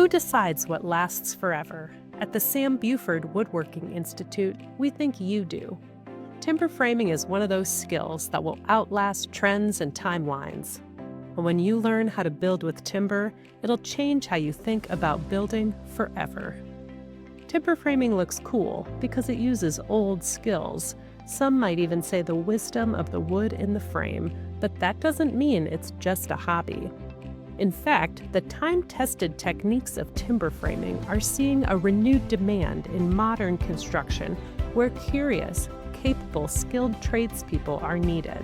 Who decides what lasts forever? At the Sam Buford Woodworking Institute, we think you do. Timber framing is one of those skills that will outlast trends and timelines. And when you learn how to build with timber, it'll change how you think about building forever. Timber framing looks cool because it uses old skills. Some might even say the wisdom of the wood in the frame, but that doesn't mean it's just a hobby. In fact, the time-tested techniques of timber framing are seeing a renewed demand in modern construction where curious, capable, skilled tradespeople are needed.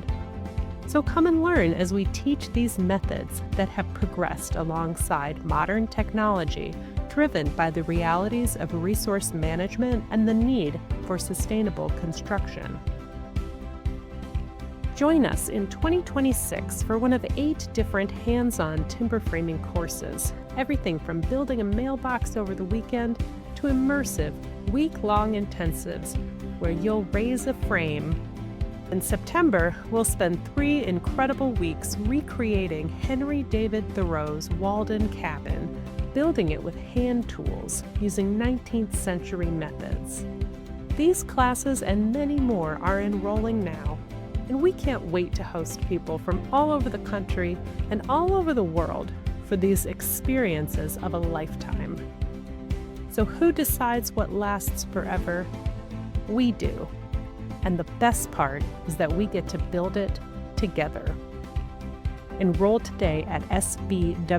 So come and learn as we teach these methods that have progressed alongside modern technology driven by the realities of resource management and the need for sustainable construction. Join us in 2026 for one of 8 different hands-on timber framing courses, everything from building a mailbox over the weekend to immersive, week-long intensives where you'll raise a frame. In September, we'll spend 3 incredible weeks recreating Henry David Thoreau's Walden Cabin, building it with hand tools using 19th century methods. These classes and many more are enrolling now, and we can't wait to host people from all over the country and all over the world for these experiences of a lifetime. So who decides what lasts forever? We do. And the best part is that we get to build it together. Enroll today at sbwi.edu.